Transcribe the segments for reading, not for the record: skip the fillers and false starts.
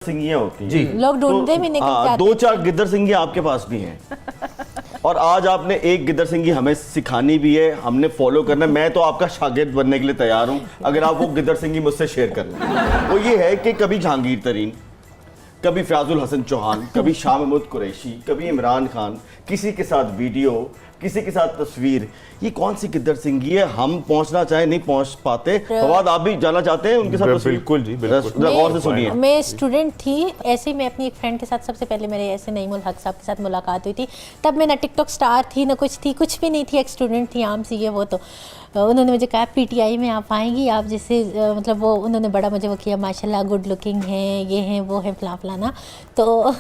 सिंगियां होती हैं जी, लोग ढूंढते भी नहीं हाँ, दो चार गिद्दर सिंगियां आपके पास भी हैं और आज आपने एक गिद्दर सिंगी हमें सिखानी भी है, हमने फॉलो करना है। मैं तो आपका शागिर्द बनने के लिए तैयार हूं अगर आप वो गिद्दर सिंगी मुझसे शेयर कर लें। वो ये है कि कभी जहांगीर तरीन, कभी फयाजुल हसन चौहान, कभी शाह महमूद कुरैशी, कभी इमरान खान, किसी के साथ वीडियो, किसी के साथ तस्वीर। ये कौन सी गिद्दर सिंगी है? हम पहुंचना चाहे नहीं पहुंच पाते। फवाद आप भी जाना चाहते हैं उनके साथ तस्वीर? बिल्कुल जी, बिल्कुल। गौर से सुनिए। मैं स्टूडेंट थी, ऐसे ही मैं अपनी एक फ्रेंड के साथ सबसे पहले मेरे ऐसे नईमुल हक साहब के साथ मुलाकात हुई थी। तब मैं ना टिकटॉक स्टार थी ना कुछ थी, कुछ भी नहीं थी, एक स्टूडेंट थी आम सी ये वो। तो उन्होंने मुझे कहा पीटीआई में आप आएंगी, आप जैसे मतलब वो उन्होंने बड़ा मुझे वो किया, माशाल्लाह गुड लुकिंग हैं, ये हैं वो हैं फलाना। तो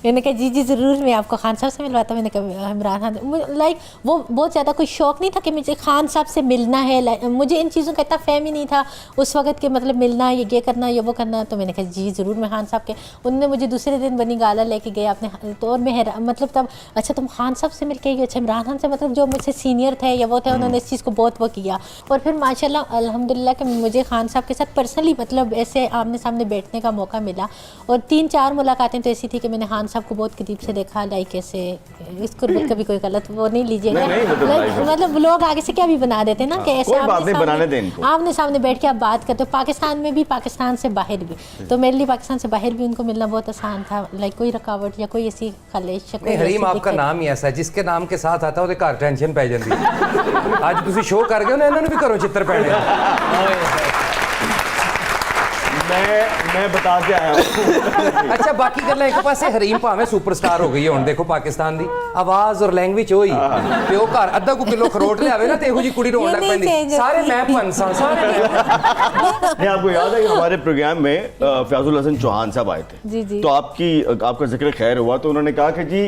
मैंने कहा जी जी ज़रूर, मैं आपको खान साहब से मिलवाता। मैंने कहा इमरान खान, लाइक वो बहुत ज़्यादा कोई शौक़ नहीं था कि मुझे खान साहब से मिलना है। मुझे इन चीज़ों का इतना फहम ही नहीं था उस वक्त के, मतलब मिलना ये करना ये वो करना। तो मैंने कहा जी ज़रूर मैं खान साहब के। उन्होंने मुझे दूसरे दिन बनी गाला लेके गए आपने, तो और मैं मतलब तब अच्छा तुम खान साहब से मिल के गए, अच्छा इमरान खान से, मतलब जो मुझसे सीनियर थे या वो थे, उन्होंने इस चीज़ को बहुत वो किया। और फिर माशाल्लाह अल्हम्दुलिल्लाह कि मुझे खान साहब के साथ पर्सनली मतलब ऐसे आमने सामने बैठने का मौका मिला। और 3-4 मुलाकातें तो ऐसी थी कि मैंने खान साहब को बहुत करीब से देखा, लाइक ऐसे इसको कभी कोई गलत वो नहीं लीजिएगा, मतलब लोग आगे से क्या भी बना देते ना कि ऐसे आमने सामने बैठ के आप बात करते हो। पाकिस्तान में भी, पाकिस्तान से बाहर भी। तो मेरे लिए पाकिस्तान से बाहर भी उनको मिलना बहुत आसान था, लाइक कोई रुकावट या कोई ऐसी खलेश। हरीम आपका नाम ही ऐसा है जिसके नाम के साथ आता है घर टेंशन पै जाती है। आज तुसी शो कर गए ना, इन्होंने भी करो चित्र पैने। मैं बता के आया हूं। अच्छा बाकी गल्लां एक पासे हरीम भावें सुपरस्टार हो गई है हुण, देखो पाकिस्तान दी आवाज और लैंग्वेज होई ते ओ घर अद्धा को किलो खरोट लियावे ना ते इहो जी कुड़ी रोण लग पैंदी। सारे मैं पंसा सारे नहीं, आपको याद है कि हमारे प्रोग्राम में फयाजुल हसन चौहान साहब आए थे जी जी। तो आपका जिक्र खैर हुआ तो उन्होंने कहा कि जी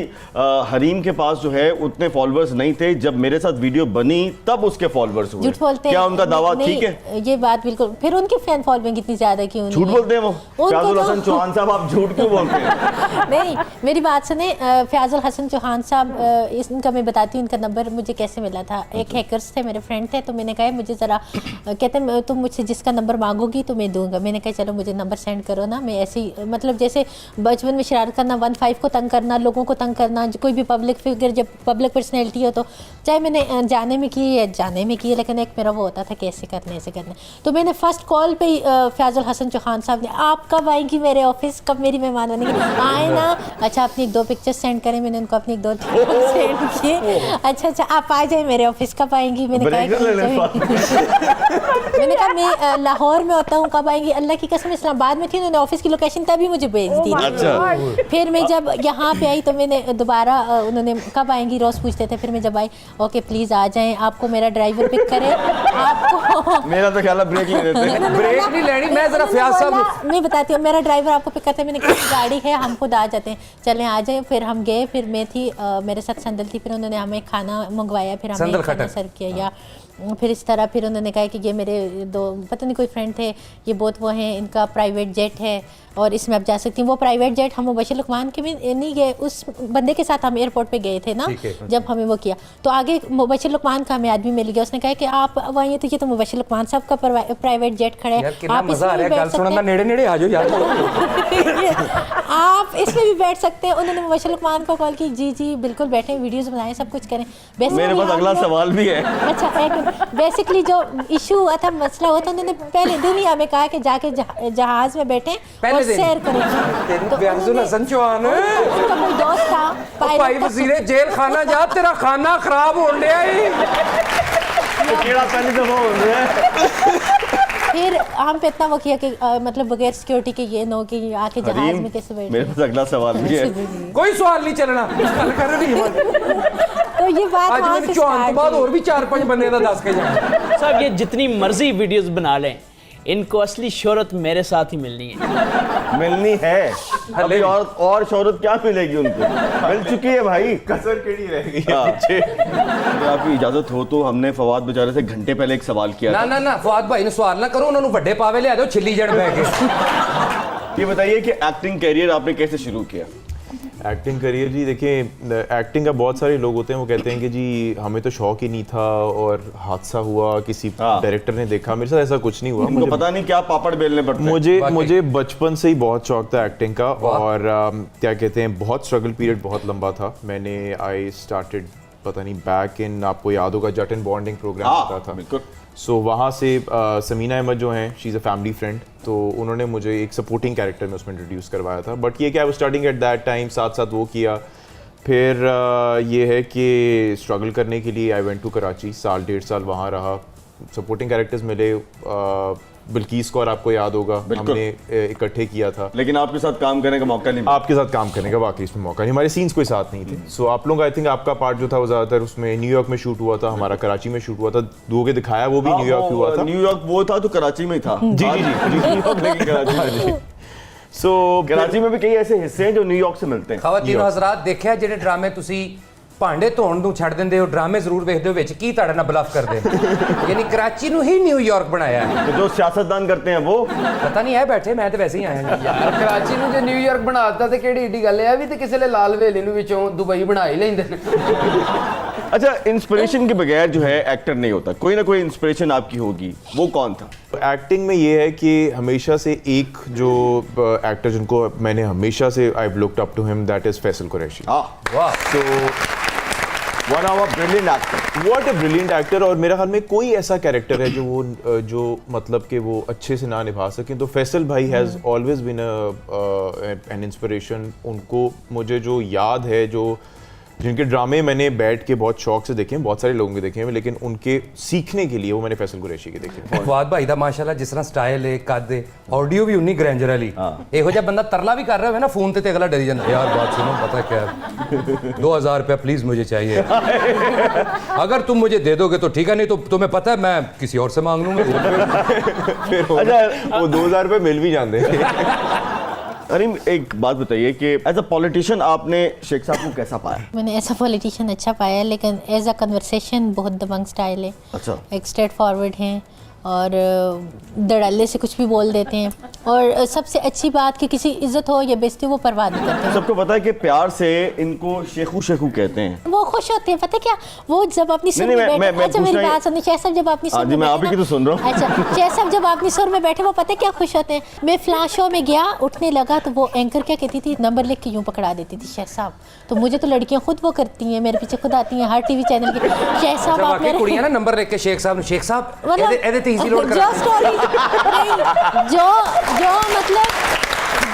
हरीम के पास जो है उतने फॉलोअर्स नहीं थे, जब मेरे साथ वीडियो बनी तब उसके फॉलोअर्स हुए। झूठ बोलते क्या उनका दावा ठीक है? ये बात बिल्कुल। फिर उनकी फैन फॉलोइंग कितनी ज्यादा की? झूठ बोलते हैं वो फयाजुल हसन चौहान साहब, आप झूठ क्यों बोलते हैं? नहीं मेरी बात सुने, फयाजुल हसन चौहान साहब, इनका मैं बताती हूँ इनका नंबर मुझे कैसे मिला था। एक हैकर्स थे, मेरे फ्रेंड थे, तो मैंने कहा मुझे ज़रा, कहते हैं तुम मुझसे जिसका नंबर मांगोगी तो मैं दूंगा। मैंने कहा चलो मुझे नंबर सेंड करो ना। मैं ऐसी मतलब जैसे बचपन में शरारत करना, 1-5 को तंग करना, लोगों को तंग करना, कोई भी पब्लिक फिगर जब पब्लिक पर्सनैलिटी हो तो, चाहे मैंने जाने में की है लेकिन एक मेरा वो होता था कि ऐसे करने। तो मैंने फर्स्ट कॉल पे फयाजुल हसन चौहान साहब ने, आप कब आएंगी मेरे ऑफिस, कब मेरी मेहमान बनेगी? आए ना, अच्छा अपनी 1-2 पिक्चर्स सेंड करें। मैंने उनको अपनी 1-2 सेंड किए। अच्छा आप आ जाए मेरे ऑफिस, कब आएंगी? मैंने कहा मैं लाहौर में होता हूँ, कब आएंगी? अल्लाह की कसम इस्लामाबाद में थी, उन्होंने ऑफिस की लोकेशन तभी मुझे भेज दी। अच्छा। फिर मैं जब यहाँ पे आई तो मैंने दोबारा, उन्होंने कब आएंगी रोज़ पूछते थे। फिर मैं जब आई, ओके प्लीज़ आ जाएं, आपको मेरा ड्राइवर पिक करे। आपको मेरा तो ख्याल है ब्रेक ले लेते हैं। ब्रेक नहीं लेनी, मैं जरा फयाज साहब मैं बताती हूँ, मेरा ड्राइवर आपको पिक करते हैं। मैंने कहा गाड़ी है, हम खुद आ जाते हैं, चलें आ जाए। फिर हम गए, फिर मैं थी, मेरे साथ संदल थी, फिर उन्होंने हमें खाना मंगवाया, फिर हमें खाना सर्व किया। या फिर इस तरह फिर उन्होंने कहा कि ये मेरे 2 पता नहीं कोई फ्रेंड थे, ये बहुत वो हैं, इनका प्राइवेट जेट है और इसमें आप जा सकती हैं। वो प्राइवेट जेट हम मुबशिर लुकमान के भी नहीं गए, उस बंदे के साथ हम एयरपोर्ट पे गए थे ना, जब हमें वो किया तो आगे मुबशिर लुकमान का हमें आदमी मिल गया। उसने कहा कि आप वहीं, तो ये तो मुबशिर लुकमान साहब का प्राइवेट जेट खड़ा है, आप इसमें भी बैठ सकते हैं, आप इसमें भी बैठ सकते हैं। उन्होंने मुबशिर लुकमान को कॉल की, जी बिल्कुल बैठे, वीडियोज़ बनाएं, सब कुछ करें। मेरे पास अगला सवाल भी है। अच्छा, बेसिकली जो इशू हुआ था, मसला हुआ था, उन्होंने पहले दिन ही हमें कहा कि जाके जहाज में बैठे और सैर करें। तो फयाजुल हसन चौहान उनका कोई दोस्त था, भाई वज़ीरे जेल खाना जा, तेरा खाना खराब हो गया है। पहली दफा हो रहा है। फिर हम पे इतना वो किया कि मतलब बगैर सिक्योरिटी के ये नो कि आके जहाज में कैसे बैठे। मेरे पास अगला सवाल भी है। कोई सवाल नहीं चलना, तो ये बात आज मेरे चौहान बाद और भी 4-5 बंदे का 10 के जाए। साहब ये जितनी मर्जी वीडियोस बना लें, इनको असली शोहरत मेरे साथ ही मिलनी है। अभी और शोहरत क्या मिलेगी उनको? मिल चुकी है भाई, कसर केड़ी रह गई। अगर आपकी इजाजत हो तो हमने फवाद बेचारे से घंटे पहले एक सवाल किया। ना फवाद भाई ने सवाल ना करो, उन्होंने बड़े पावे लिया दो छिल्ली जड़ बह के। ये बताइए कि एक्टिंग कैरियर आपने कैसे शुरू किया? एक्टिंग करियर जी देखिए, एक्टिंग का बहुत सारे लोग होते हैं, वो कहते हैं कि जी हमें तो शौक ही नहीं था और हादसा हुआ, किसी हाँ। डायरेक्टर ने देखा। मेरे साथ ऐसा कुछ नहीं हुआ। उनको पता नहीं क्या पापड़ बेलने पड़ते हैं। मुझे बचपन से ही बहुत शौक था एक्टिंग का, और क्या कहते हैं, बहुत स्ट्रगल पीरियड बहुत लंबा था। मैंने आई स्टार्टेड पता नहीं बैक इन, आपको याद होगा जट एंड बॉन्डिंग प्रोग्राम होता था। बिल्कुल। सो वहाँ से समीना अहमद जो हैं, she is a family friend, तो उन्होंने मुझे एक सपोर्टिंग कैरेक्टर में उसमें इंट्रोड्यूस करवाया था। बट ये क्या, I was starting at that time, साथ साथ वो किया। फिर ये है कि स्ट्रगल करने के लिए आई वेंट टू कराची, साल 1.5 साल वहाँ रहा, सपोर्टिंग कैरेक्टर्स मिले। बिल्कीस कौर आपको याद होगा, हमने इकट्ठे किया था, लेकिन आपके साथ काम करने का मौका नहीं मिला। आपके साथ काम करने का वाकई इसमें मौका नहीं, हमारे सीन्स कोई साथ नहीं थे। सो आप लोग, आई थिंक आपका पार्ट जो था वो ज़्यादातर उसमें न्यूयॉर्क में शूट हुआ था, हमारा कराची में शूट हुआ था। दो के दिखाया वो भी न्यूयॉर्क हुआ था। न्यूयॉर्क वो था तो कराची में ही था। जी जी जी न्यूयॉर्क लेकिन कराची में। सो कराची में भी कई ऐसे हिस्से हैं जो न्यूयॉर्क से मिलते हैं। ਖਵਾਤੀਨ ਹਜ਼ਰਾਤ ਦੇਖਿਆ ਜਿਹੜੇ ਡਰਾਮੇ ਤੁਸੀਂ ਭਾਂਡੇ ਧੋਣ ਨੂੰ ਛੱਡ ਦਿੰਦੇ ਹੋ, ਡਰਾਮੇ ਜ਼ਰੂਰ ਵੇਖਦੇ ਹੋ, ਵਿੱਚ ਕੀ ਤੁਹਾਡੇ ਨਾਲ ਬਲਫ ਕਰਦੇ ਨੇ। ਯਾਨੀ ਕਰਾਚੀ ਨੂੰ ਹੀ ਨਿਊਯਾਰਕ ਬਣਾਇਆ ਹੈ। तो जो सियासतदान करते हैं वो ਪਤਾ ਨਹੀਂ ਹੈ ਬੈਠੇ, ਮੈਂ ਤੇ ਵੈਸੇ ਹੀ ਆਇਆ ਹਾਂ। ਯਾਰ ਕਰਾਚੀ ਨੂੰ ਜੇ ਨਿਊਯਾਰਕ ਬਣਾ ਦਿੱਤਾ ਤੇ ਕਿਹੜੀ ਏਡੀ ਗੱਲ ਹੈ, ਇਹ ਵੀ ਤੇ ਕਿਸੇ ਨੇ ਲਾਲ ਵੇਲੇ ਨੂੰ ਵਿੱਚੋਂ ਦੁਬਈ ਬਣਾ ਹੀ ਲੈਂਦੇ ਨੇ। अच्छा, इंस्पिरेशन के बगैर जो है एक्टर नहीं होता, कोई ना कोई इंस्पिरेशन आपकी होगी, वो कौन था? एक्टिंग में ये है कि हमेशा से एक जो एक्टर जिनको मैंने हमेशा से I looked up to him, that is Faisal Qureshi. ਵਾਹ, तो one of a brilliant actor. What a brilliant actor. और मेरे ख्याल में कोई ऐसा कैरेक्टर है जो मतलब कि वो अच्छे से ना निभा सके, तो फैसल भाई has always been an inspiration. उनको मुझे जो याद है, जो जिनके ड्रामे मैंने बैठ के बहुत शौक से देखे हैं, बहुत सारे लोगों के देखे हैं, लेकिन उनके सीखने के लिए वो मैंने फैसल कुरैशी के देखे हैं। ਫਵਾਦ ਭਾਈ ਦਾ ਮਾਸ਼ਾਅੱਲਾ ਜਿਸ ਤਰ੍ਹਾਂ ਸਟਾਈਲ ਹੈ, ਕੱਦ ਹੈ, ਆਡੀਓ ਵੀ ਉਨੀ ਗ੍ਰੈਂਜਰ ਵਾਲੀ। ਇਹੋ ਜਿਹਾ ਬੰਦਾ ਤਰਲਾ ਵੀ ਕਰ ਰਿਹਾ ਹੋਵੇ ਨਾ ਫੋਨ ਤੇ ਅਗਲਾ ਡਰੀ ਜਾਂਦਾ, यार बात सुनो, पता क्या है, 2000 रुपया प्लीज मुझे चाहिए, अगर तुम मुझे दे दोगे तो ठीक है, नहीं तो तुम्हें पता है मैं किसी और से मांग लूंगा। फिर वो 2000 रुपये मिल भी जाते हैं। अरीम, एक बात बताइए कि एज अ पॉलिटिशियन आपने शेख साहब को कैसा पाया? मैंने ऐसा पॉलिटिशियन अच्छा पाया, लेकिन एज अ कन्वर्सेशन बहुत दबंग स्टाइल है। अच्छा। एक स्ट्रेट फॉरवर्ड हैं और धड़ल्ले से कुछ भी बोल देते हैं, और सबसे अच्छी बात कि किसी इज्जत हो या बेइज्जती वो परवाह नहीं करते। सबको पता है कि प्यार से इनको शेखू शेखू कहते हैं। वो खुश होते हैं, पता क्या, वो जब अपनी सुर नहीं, में मैं बैठे, अच्छा पूछ मेरी रहा बात सुनिए, शेख साहब जब अपनी सुर हाँ जी, में मैं आप बैठे ही की ना- तो सुन रहा हूँ। अच्छा, शेख साहब जब अपनी सुर में बैठे वो पता क्या खुश होते हैं। मैं फ्लाश शो में गया, उठने लगा तो वो एंकर क्या कहती थी, नंबर लिख के यूं पकड़ा देती थी शेख साहब। तो मुझे तो लड़कियां खुद वो करती हैं, मेरे पीछे खुद आती हैं हर टीवी चैनल के, शेख साहब आप ਬਾਕੀ मेरे ਕੁੜੀਆਂ ਨਾ ਨੰਬਰ ਲਿਖ ਕੇ ਸ਼ੇਖ ਸਾਹਿਬ ਨੂੰ, ਸ਼ੇਖ ਸਾਹਿਬ मतलब ਇਹਦੇ ਤੇ ਈਜ਼ੀ ਲੋਡ जो ਕਰਾ। स्टोरी नहीं, जो मतलब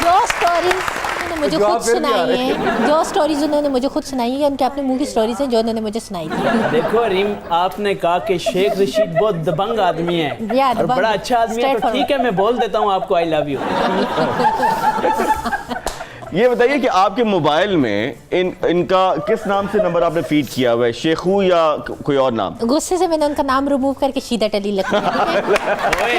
जो स्टोरीज उन्होंने मुझे जवाब खुद फिर भी आ सुनाई रहे हैं, जो स्टोरीज उन्होंने मुझे खुद सुनाई है, उनके अपने मुंह की स्टोरीज हैं जो उन्होंने मुझे सुनाई थी। देखो रीम, आपने कहा कि शेख रशीद बहुत दबंग आदमी है या, और दबंग, बड़ा अच्छा आदमी है, तो straightforward। ठीक है मैं बोल देता हूँ आपको आई लव यू। ये बताइए कि आपके मोबाइल में इनका किस नाम से नंबर आपने फीड किया हुआ है, शेखू या कोई और नाम? गुस्से से मैंने उनका नाम रिमूव करके शीदा टली लगा। ओए,